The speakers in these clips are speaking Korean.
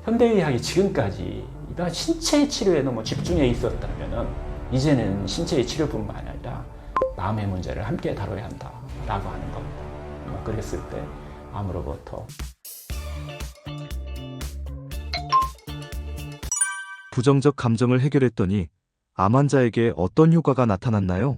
현대의학이 지금까지 이런 신체 치료에 너무 집중해 있었다면은 이제는 신체의 치료뿐만 아니라 마음의 문제를 함께 다뤄야 한다라고 하는 겁니다. 그랬을 때 암으로부터 부정적 감정을 해결했더니 암 환자에게 어떤 효과가 나타났나요?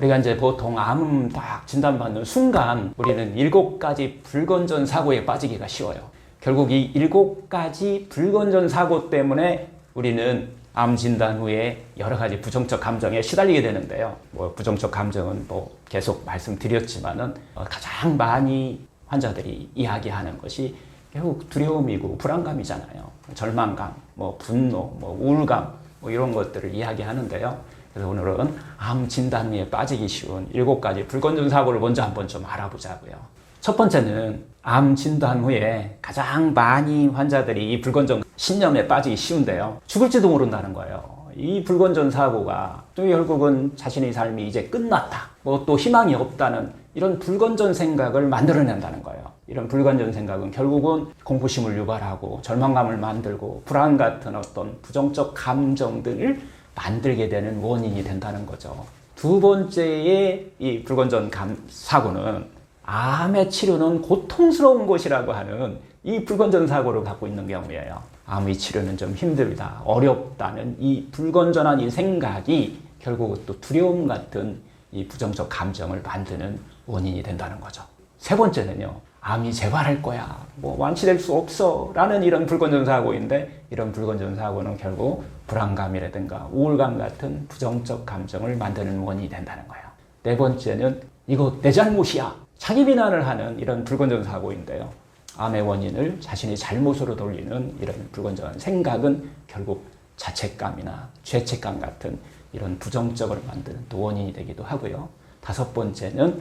우리가 이제 보통 암 딱 진단받는 순간 우리는 7가지 불건전 사고에 빠지기가 쉬워요. 결국 이 7가지 불건전 사고 때문에 우리는 암 진단 후에 여러 가지 부정적 감정에 시달리게 되는데요. 부정적 감정은 계속 말씀드렸지만은 가장 많이 환자들이 이야기하는 것이 결국 두려움이고 불안감이잖아요. 절망감, 분노, 우울감 이런 것들을 이야기하는데요. 그래서 오늘은 암 진단 후에 빠지기 쉬운 7가지 불건전 사고를 먼저 한번 좀 알아보자고요. 첫 번째는 암 진단 후에 가장 많이 환자들이 이 불건전 신념에 빠지기 쉬운데요. 죽을지도 모른다는 거예요. 이 불건전 사고가 또 결국은 자신의 삶이 이제 끝났다. 또 희망이 없다는 이런 불건전 생각을 만들어낸다는 거예요. 이런 불건전 생각은 결국은 공포심을 유발하고 절망감을 만들고 불안 같은 어떤 부정적 감정들을 만들게 되는 원인이 된다는 거죠. 두 번째의 이 불건전 사고는 암의 치료는 고통스러운 것이라고 하는 이 불건전 사고를 갖고 있는 경우예요. 암의 치료는 좀 힘들다, 어렵다는 이 불건전한 이 생각이 결국은 또 두려움 같은 이 부정적 감정을 만드는 원인이 된다는 거죠. 세 번째는요, 암이 재발할 거야, 완치될 수 없어 라는 이런 불건전 사고인데, 이런 불건전 사고는 결국 불안감이라든가 우울감 같은 부정적 감정을 만드는 원인이 된다는 거예요. 네 번째는 이거 내 잘못이야, 자기 비난을 하는 이런 불건전 사고인데요. 암의 원인을 자신의 잘못으로 돌리는 이런 불건전한 생각은 결국 자책감이나 죄책감 같은 이런 부정적으로 만드는 또 원인이 되기도 하고요. 다섯 번째는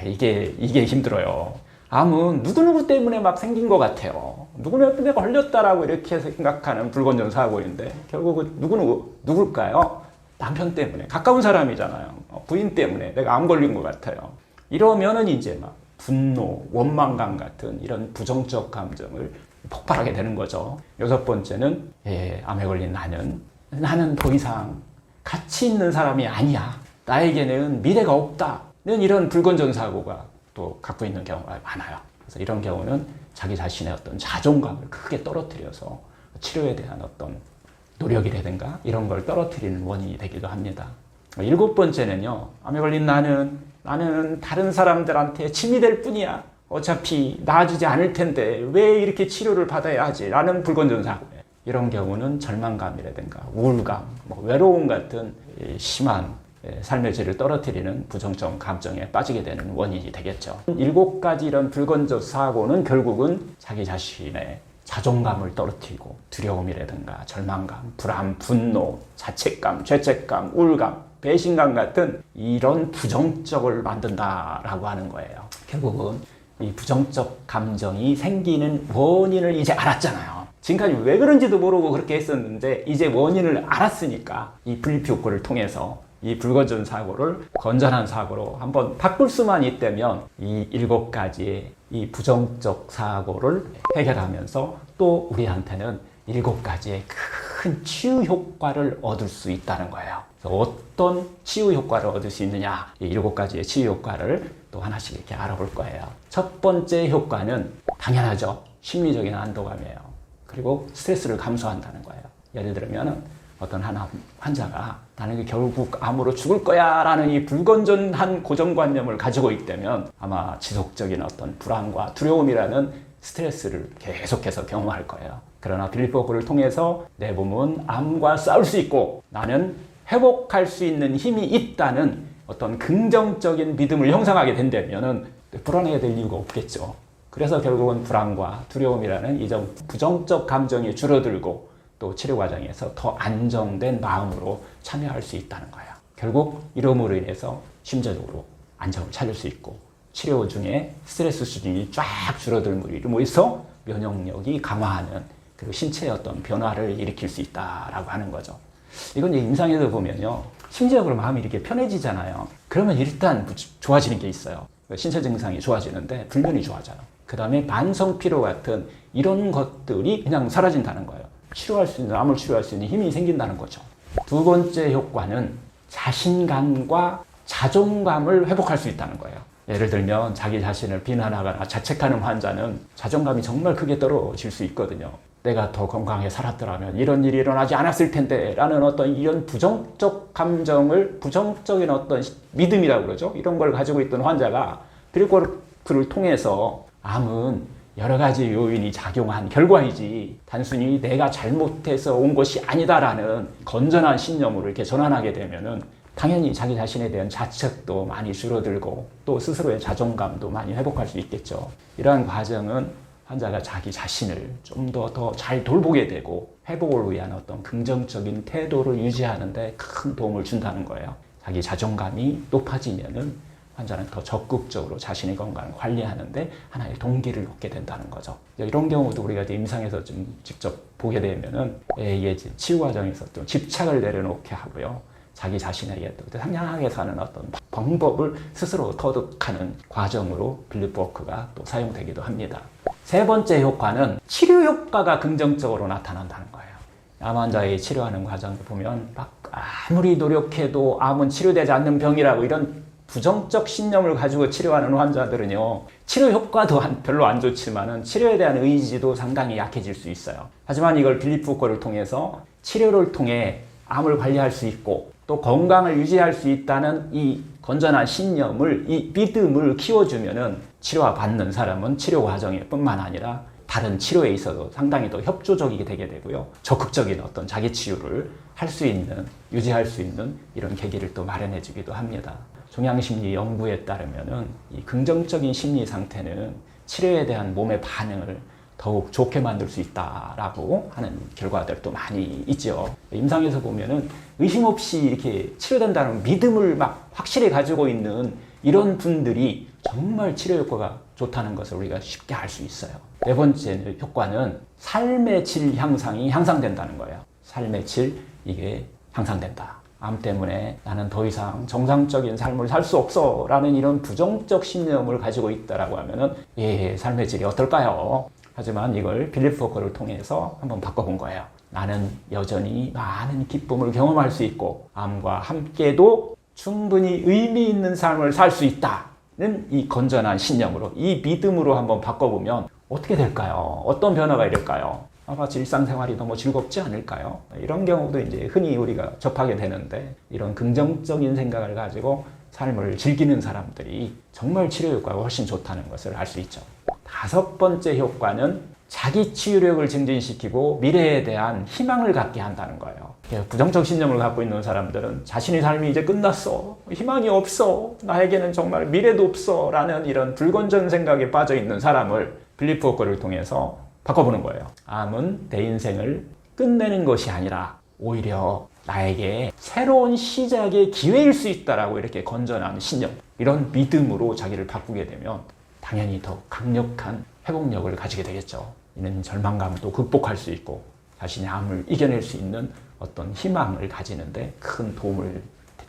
이게 힘들어요. 암은 누구누구 때문에 막 생긴 것 같아요. 누구누구 때문에 걸렸다라고 이렇게 생각하는 불건전 사고인데 결국은 누굴까요? 남편 때문에, 가까운 사람이잖아요. 부인 때문에 내가 암 걸린 것 같아요. 이러면은 이제 막 분노, 원망감 같은 이런 부정적 감정을 폭발하게 되는 거죠. 여섯 번째는 암에 걸린 나는 더 이상 가치 있는 사람이 아니야. 나에게는 미래가 없다는 이런 불건전 사고가 또 갖고 있는 경우가 많아요. 그래서 이런 경우는 자기 자신의 어떤 자존감을 크게 떨어뜨려서 치료에 대한 어떤 노력이라든가 이런 걸 떨어뜨리는 원인이 되기도 합니다. 일곱 번째는요, 암에 걸린 나는 다른 사람들한테 침이 될 뿐이야. 어차피 나아지지 않을 텐데 왜 이렇게 치료를 받아야 하지? 라는 불건전 사고예요. 이런 경우는 절망감이라든가 우울감, 외로움 같은 심한 삶의 질을 떨어뜨리는 부정적 감정에 빠지게 되는 원인이 되겠죠. 7가지 이런 불건전 사고는 결국은 자기 자신의 자존감을 떨어뜨리고 두려움이라든가 절망감, 불안, 분노, 자책감, 죄책감, 우울감, 배신감 같은 이런 부정적을 만든다라고 하는 거예요. 결국은 이 부정적 감정이 생기는 원인을 이제 알았잖아요. 지금까지 왜 그런지도 모르고 그렇게 했었는데 이제 원인을 알았으니까 이 분리피 효과를 통해서 이 불건전 사고를 건전한 사고로 한번 바꿀 수만 있다면 이 7가지의 이 부정적 사고를 해결하면서 또 우리한테는 7가지의 큰 치유 효과를 얻을 수 있다는 거예요. 그래서 어떤 치유 효과를 얻을 수 있느냐, 이 7가지의 치유 효과를 또 하나씩 이렇게 알아볼 거예요. 첫 번째 효과는 당연하죠. 심리적인 안도감이에요. 그리고 스트레스를 감소한다는 거예요. 예를 들면 어떤 환자가 나는 결국 암으로 죽을 거야 라는 이 불건전한 고정관념을 가지고 있다면 아마 지속적인 어떤 불안과 두려움이라는 스트레스를 계속해서 경험할 거예요. 그러나 빌리포크를 통해서 내 몸은 암과 싸울 수 있고 나는 회복할 수 있는 힘이 있다는 어떤 긍정적인 믿음을 형성하게 된다면 불안해야 될 이유가 없겠죠. 그래서 결국은 불안과 두려움이라는 이 부정적 감정이 줄어들고 또 치료 과정에서 더 안정된 마음으로 참여할 수 있다는 거예요. 결국 이름으로 인해서 심리적으로 안정을 찾을 수 있고 치료 중에 스트레스 수준이 쫙 줄어들므로 인해서 면역력이 강화하는 그리고 신체의 어떤 변화를 일으킬 수 있다라고 하는 거죠. 이건 임상에서 보면요, 심리적으로 마음이 이렇게 편해지잖아요. 그러면 일단 좋아지는 게 있어요. 신체 증상이 좋아지는데 불면이 좋아져요. 그 다음에 만성 피로 같은 이런 것들이 그냥 사라진다는 거예요. 치료할 수 있는, 암을 치료할 수 있는 힘이 생긴다는 거죠. 두 번째 효과는 자신감과 자존감을 회복할 수 있다는 거예요. 예를 들면 자기 자신을 비난하거나 자책하는 환자는 자존감이 정말 크게 떨어질 수 있거든요. 내가 더 건강하게 살았더라면 이런 일이 일어나지 않았을 텐데 라는 어떤 이런 부정적 감정을, 부정적인 어떤 믿음이라고 그러죠. 이런 걸 가지고 있던 환자가 필립워크를 통해서 암은 여러 가지 요인이 작용한 결과이지 단순히 내가 잘못해서 온 것이 아니다라는 건전한 신념으로 이렇게 전환하게 되면은 당연히 자기 자신에 대한 자책도 많이 줄어들고 또 스스로의 자존감도 많이 회복할 수 있겠죠. 이러한 과정은 환자가 자기 자신을 좀 더 잘 돌보게 되고 회복을 위한 어떤 긍정적인 태도를 유지하는 데 큰 도움을 준다는 거예요. 자기 자존감이 높아지면은 환자는 더 적극적으로 자신의 건강을 관리하는데 하나의 동기를 얻게 된다는 거죠. 이런 경우도 우리가 이제 임상에서 좀 직접 보게 되면은 이게 치유 과정에서 좀 집착을 내려놓게 하고요. 자기 자신에게 또 상냥하게 사는 어떤 방법을 스스로 터득하는 과정으로 필립워크가 또 사용되기도 합니다. 세 번째 효과는 치료 효과가 긍정적으로 나타난다는 거예요. 암 환자의 치료하는 과정을 보면 막 아무리 노력해도 암은 치료되지 않는 병이라고 이런 부정적 신념을 가지고 치료하는 환자들은요, 치료 효과도 별로 안 좋지만은 치료에 대한 의지도 상당히 약해질 수 있어요. 하지만 이걸 필립워크를 통해서 치료를 통해 암을 관리할 수 있고 또 건강을 유지할 수 있다는 이 건전한 신념을, 이 믿음을 키워주면은 치료와 받는 사람은 치료 과정에 뿐만 아니라 다른 치료에 있어서 상당히 더 협조적이게 되게 되고요. 적극적인 어떤 자기 치유를 할 수 있는, 유지할 수 있는 이런 계기를 또 마련해 주기도 합니다. 종양심리 연구에 따르면은 이 긍정적인 심리 상태는 치료에 대한 몸의 반응을 더욱 좋게 만들 수 있다라고 하는 결과들도 많이 있죠. 임상에서 보면은 의심 없이 이렇게 치료된다는 믿음을 막 확실히 가지고 있는 이런 분들이 정말 치료 효과가 좋다는 것을 우리가 쉽게 알 수 있어요. 네 번째 효과는 삶의 질 향상된다는 거예요. 삶의 질, 이게 향상된다. 암 때문에 나는 더 이상 정상적인 삶을 살 수 없어 라는 이런 부정적 신념을 가지고 있다라고 하면은 삶의 질이 어떨까요? 하지만 이걸 필립워크를 통해서 한번 바꿔본 거예요. 나는 여전히 많은 기쁨을 경험할 수 있고 암과 함께도 충분히 의미 있는 삶을 살 수 있다는 이 건전한 신념으로, 이 믿음으로 한번 바꿔보면 어떻게 될까요? 어떤 변화가 일을까요? 마치 일상생활이 너무 즐겁지 않을까요? 이런 경우도 이제 흔히 우리가 접하게 되는데, 이런 긍정적인 생각을 가지고 삶을 즐기는 사람들이 정말 치료 효과가 훨씬 좋다는 것을 알 수 있죠. 다섯 번째 효과는 자기 치유력을 증진시키고 미래에 대한 희망을 갖게 한다는 거예요. 부정적 신념을 갖고 있는 사람들은 자신의 삶이 이제 끝났어, 희망이 없어, 나에게는 정말 미래도 없어 라는 이런 불건전 생각에 빠져 있는 사람을 필립워크를 통해서 바꿔보는 거예요. 암은 내 인생을 끝내는 것이 아니라 오히려 나에게 새로운 시작의 기회일 수 있다라고 이렇게 건전한 신념, 이런 믿음으로 자기를 바꾸게 되면 당연히 더 강력한 회복력을 가지게 되겠죠. 이는 절망감도 극복할 수 있고 자신의 암을 이겨낼 수 있는 어떤 희망을 가지는데 큰 도움을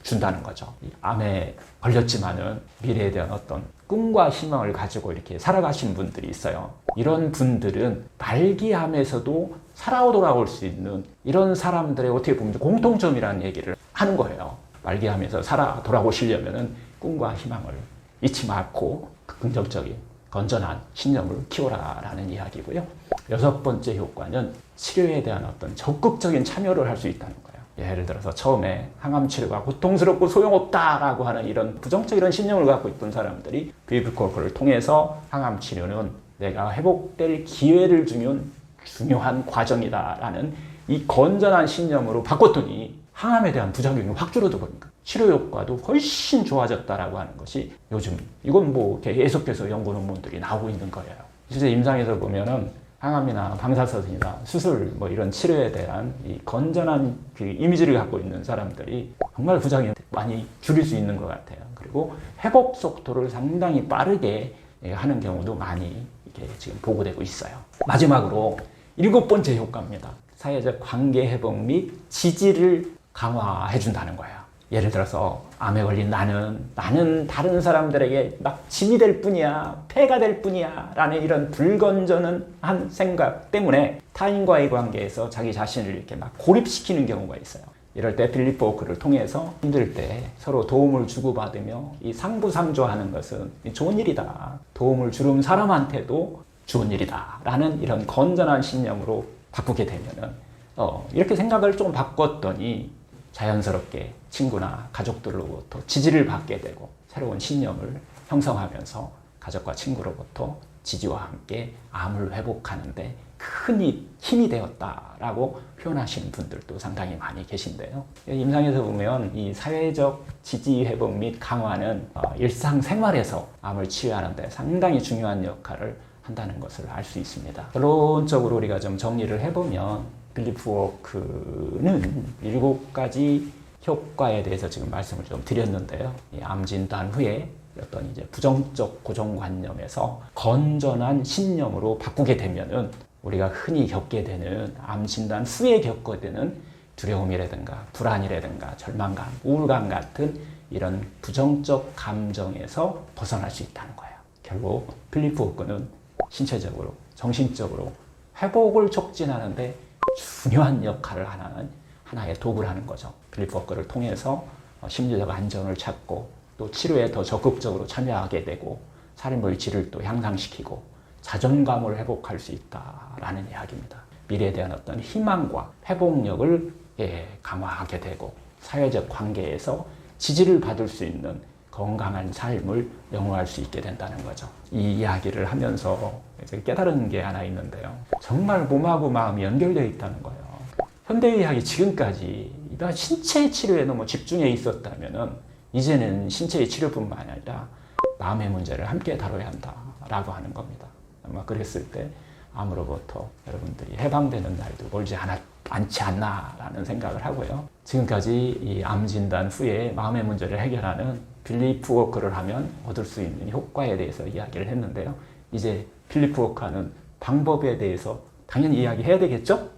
준다는 거죠. 암에 걸렸지만은 미래에 대한 어떤 꿈과 희망을 가지고 이렇게 살아가신 분들이 있어요. 이런 분들은 말기암에서도 살아 돌아올 수 있는 이런 사람들의 어떻게 보면 공통점이라는 얘기를 하는 거예요. 말기암에서 살아 돌아오시려면은 꿈과 희망을 잊지 말고 긍정적인 건전한 신념을 키워라라는 이야기고요. 여섯 번째 효과는 치료에 대한 어떤 적극적인 참여를 할 수 있다는 거예요. 예를 들어서 처음에 항암 치료가 고통스럽고 소용없다라고 하는 이런 부정적 이런 신념을 갖고 있던 사람들이 필립워크를 통해서 항암 치료는 내가 회복될 기회를 주는 중요한 과정이다라는 이 건전한 신념으로 바꿨더니 항암에 대한 부작용이 확 줄어들거든요. 치료 효과도 훨씬 좋아졌다라고 하는 것이 요즘 이건 뭐 계속해서 연구 논문들이 나오고 있는 거예요. 실제 임상에서 보면은 항암이나 방사선이나 수술 뭐 이런 치료에 대한 이 건전한 그 이미지를 갖고 있는 사람들이 정말 부작용이 많이 줄일 수 있는 것 같아요. 그리고 회복 속도를 상당히 빠르게 하는 경우도 많이 이렇게 지금 보고되고 있어요. 마지막으로 일곱 번째 효과입니다. 사회적 관계 회복 및 지지를 강화해 준다는 거예요. 예를 들어서 암에 걸린 나는 다른 사람들에게 막 짐이 될 뿐이야, 폐가 될 뿐이야 라는 이런 불건전한 생각 때문에 타인과의 관계에서 자기 자신을 이렇게 막 고립시키는 경우가 있어요. 이럴 때 필립 포크를 통해서 힘들 때 서로 도움을 주고받으며 이 상부상조하는 것은 좋은 일이다. 도움을 주는 사람한테도 좋은 일이다. 라는 이런 건전한 신념으로 바꾸게 되면은 이렇게 생각을 좀 바꿨더니 자연스럽게 친구나 가족들로부터 지지를 받게 되고 새로운 신념을 형성하면서 가족과 친구로부터 지지와 함께 암을 회복하는데 큰 힘이 되었다라고 표현하시는 분들도 상당히 많이 계신데요. 임상에서 보면 이 사회적 지지 회복 및 강화는 일상생활에서 암을 치유하는 데 상당히 중요한 역할을 한다는 것을 알 수 있습니다. 결론적으로 우리가 좀 정리를 해보면 필립 워크는 7가지 효과에 대해서 지금 말씀을 좀 드렸는데요. 이 암 진단 후에 어떤 이제 부정적 고정관념에서 건전한 신념으로 바꾸게 되면은 우리가 흔히 겪게 되는 암 진단 후에 겪게 되는 두려움이라든가 불안이라든가 절망감, 우울감 같은 이런 부정적 감정에서 벗어날 수 있다는 거예요. 결국 필립 워크는 신체적으로, 정신적으로 회복을 촉진하는데 중요한 역할을 하는 하나의 도구라는 거죠. 필립 워크를 통해서 심리적 안정을 찾고 또 치료에 더 적극적으로 참여하게 되고 살인물 질을 또 향상시키고 자존감을 회복할 수 있다라는 이야기입니다. 미래에 대한 어떤 희망과 회복력을 강화하게 되고 사회적 관계에서 지지를 받을 수 있는 건강한 삶을 영위할 수 있게 된다는 거죠. 이 이야기를 하면서 이제 깨달은 게 하나 있는데요. 정말 몸하고 마음이 연결되어 있다는 거예요. 현대의학이 지금까지 이런 신체 치료에 너무 집중해 있었다면은 이제는 신체의 치료뿐만 아니라 마음의 문제를 함께 다뤄야 한다라고 하는 겁니다. 아마 그랬을 때 암으로부터 여러분들이 해방되는 날도 멀지 않지 않나라는 생각을 하고요. 지금까지 이 암 진단 후에 마음의 문제를 해결하는 필립 워크를 하면 얻을 수 있는 효과에 대해서 이야기를 했는데요. 이제 필립 워크하는 방법에 대해서 당연히 이야기해야 되겠죠?